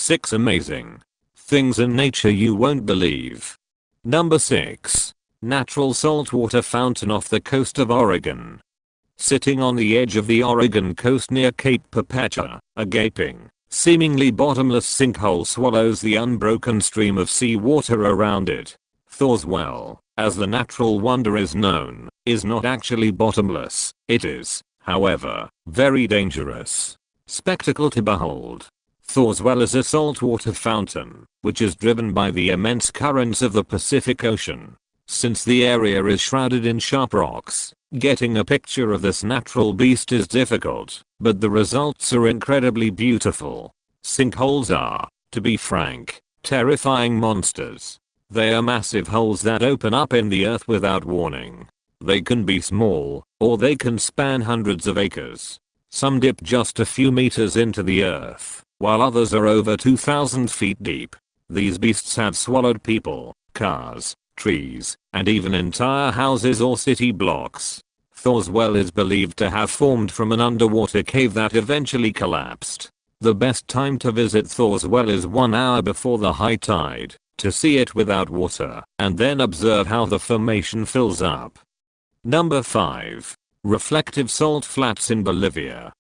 6 amazing things in nature you won't believe. Number 6. Natural saltwater fountain off the coast of Oregon. Sitting on the edge of the Oregon coast near Cape Perpetua, a gaping, seemingly bottomless sinkhole swallows the unbroken stream of seawater around it. Thor's Well, as the natural wonder is known, is not actually bottomless. It is, however, very dangerous spectacle to behold. Thor's Well is a saltwater fountain, which is driven by the immense currents of the Pacific Ocean. Since the area is shrouded in sharp rocks, getting a picture of this natural beast is difficult, but the results are incredibly beautiful. Sinkholes are, to be frank, terrifying monsters. They are massive holes that open up in the earth without warning. They can be small, or they can span hundreds of acres. Some dip just a few meters into the earth, while others are over 2,000 feet deep. These beasts have swallowed people, cars, trees, and even entire houses or city blocks. Thor's Well is believed to have formed from an underwater cave that eventually collapsed. The best time to visit Thor's Well is 1 hour before the high tide, to see it without water, and then observe how the formation fills up. Number 5. Reflective salt flats in Bolivia.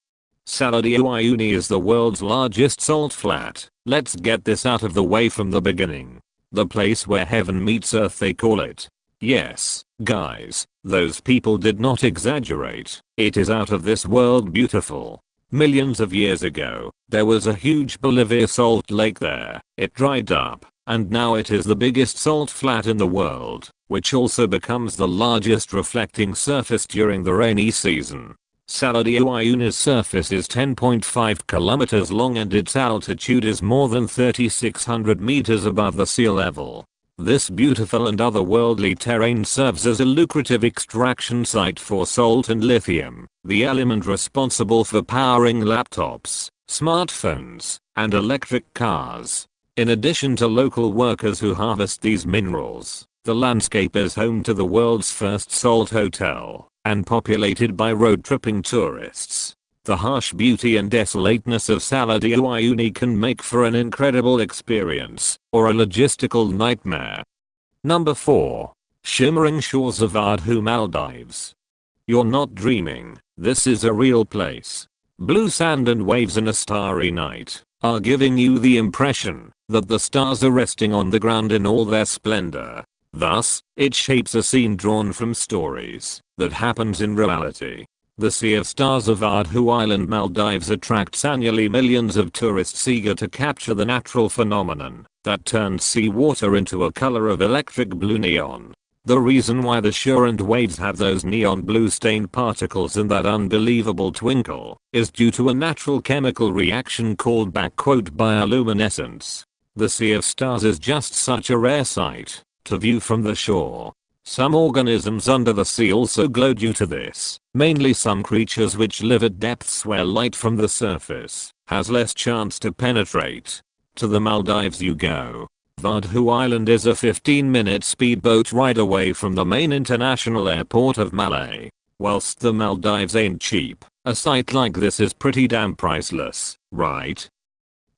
Salar de Uyuni is the world's largest salt flat. Let's get this out of the way from the beginning. The place where heaven meets earth, they call it. Yes, guys, those people did not exaggerate. It is out of this world beautiful. Millions of years ago, there was a huge Bolivia salt lake there. It dried up, and now it is the biggest salt flat in the world, which also becomes the largest reflecting surface during the rainy season. Salar de Uyuni's surface is 10.5 kilometers long and its altitude is more than 3,600 meters above the sea level. This beautiful and otherworldly terrain serves as a lucrative extraction site for salt and lithium, the element responsible for powering laptops, smartphones, and electric cars. In addition to local workers who harvest these minerals, the landscape is home to the world's first salt hotel, and populated by road-tripping tourists. The harsh beauty and desolateness of Salar de Uyuni can make for an incredible experience, or a logistical nightmare. Number 4. Shimmering shores of Vaadhoo, Maldives. You're not dreaming, this is a real place. Blue sand and waves in a starry night are giving you the impression that the stars are resting on the ground in all their splendor. Thus, it shapes a scene drawn from stories that happens in reality. The Sea of Stars of Vaadhoo Island, Maldives attracts annually millions of tourists eager to capture the natural phenomenon that turns seawater into a color of electric blue neon. The reason why the shore and waves have those neon blue stained particles and that unbelievable twinkle is due to a natural chemical reaction called bioluminescence. The Sea of Stars is just such a rare sight to view from the shore. Some organisms under the sea also glow due to this, mainly some creatures which live at depths where light from the surface has less chance to penetrate. To the Maldives you go. Vaadhoo Island is a 15-minute speedboat ride away from the main international airport of Malé. Whilst the Maldives ain't cheap, a site like this is pretty damn priceless, right?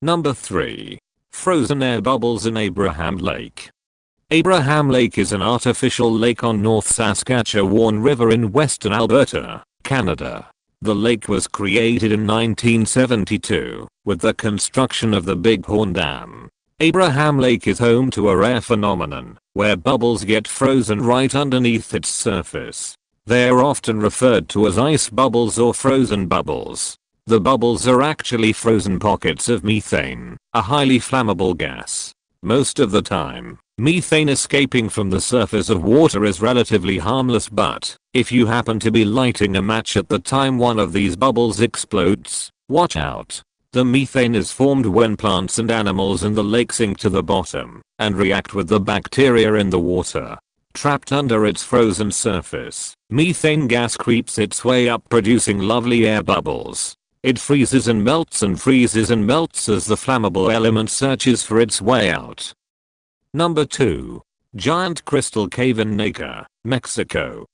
Number 3. Frozen air bubbles in Abraham Lake. Abraham Lake is an artificial lake on North Saskatchewan River in western Alberta, Canada. The lake was created in 1972 with the construction of the Bighorn Dam. Abraham Lake is home to a rare phenomenon where bubbles get frozen right underneath its surface. They are often referred to as ice bubbles or frozen bubbles. The bubbles are actually frozen pockets of methane, a highly flammable gas. Most of the time, methane escaping from the surface of water is relatively harmless, but if you happen to be lighting a match at the time one of these bubbles explodes, watch out. The methane is formed when plants and animals in the lake sink to the bottom and react with the bacteria in the water. Trapped under its frozen surface, methane gas creeps its way up, producing lovely air bubbles. It freezes and melts as the flammable element searches for its way out. Number 2. Giant Crystal Cave in Naica, Mexico.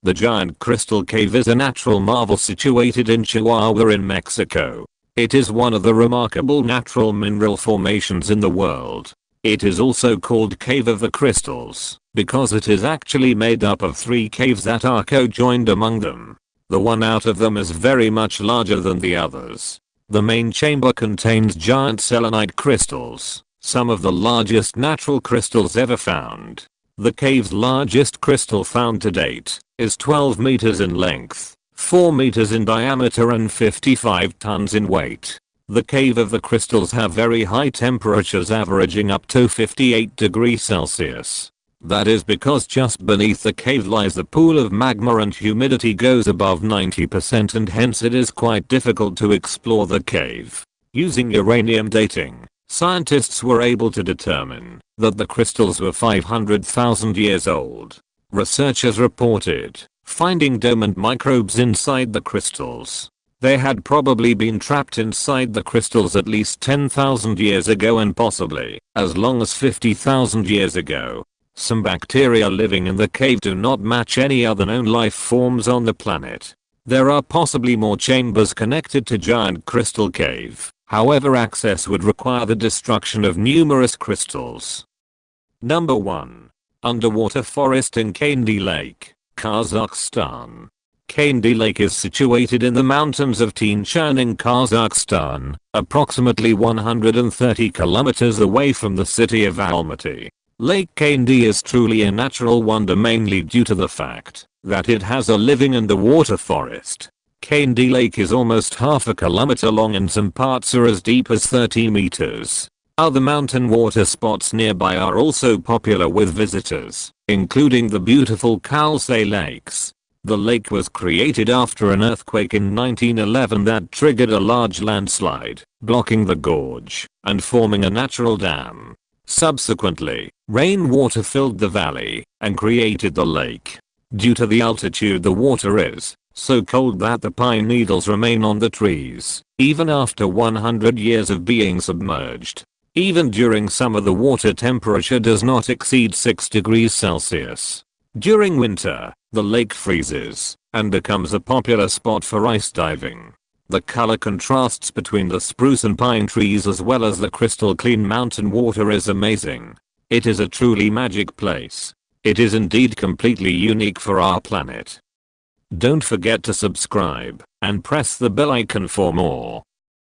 The Giant Crystal Cave is a natural marvel situated in Chihuahua in Mexico. It is one of the remarkable natural mineral formations in the world. It is also called Cave of the Crystals because it is actually made up of 3 caves that are co-joined among them. The one out of them is very much larger than the others. The main chamber contains giant selenite crystals, some of the largest natural crystals ever found. The cave's largest crystal found to date is 12 meters in length, 4 meters in diameter and 55 tons in weight. The Cave of the Crystals have very high temperatures averaging up to 58 degrees Celsius. That is because just beneath the cave lies a pool of magma and humidity goes above 90% and hence it is quite difficult to explore the cave. Using uranium dating, scientists were able to determine that the crystals were 500,000 years old. Researchers reported finding dormant microbes inside the crystals. They had probably been trapped inside the crystals at least 10,000 years ago and possibly as long as 50,000 years ago. Some bacteria living in the cave do not match any other known life forms on the planet. There are possibly more chambers connected to giant crystal cave. However, access would require the destruction of numerous crystals. Number 1. Underwater forest in Kaindy Lake, Kazakhstan. Kaindy Lake is situated in the mountains of Tianshan in Kazakhstan, approximately 130 kilometers away from the city of Almaty. Lake Kaindy is truly a natural wonder mainly due to the fact that it has a living underwater forest. Kaindy Lake is almost half a kilometer long and some parts are as deep as 30 meters. Other mountain water spots nearby are also popular with visitors, including the beautiful Kalsay Lakes. The lake was created after an earthquake in 1911 that triggered a large landslide, blocking the gorge and forming a natural dam. Subsequently, rainwater filled the valley and created the lake. Due to the altitude, the water is so cold that the pine needles remain on the trees, even after 100 years of being submerged. Even during summer, the water temperature does not exceed 6 degrees Celsius. During winter, the lake freezes and becomes a popular spot for ice diving. The color contrasts between the spruce and pine trees as well as the crystal clean mountain water is amazing. It is a truly magic place. It is indeed completely unique for our planet. Don't forget to subscribe and press the bell icon for more.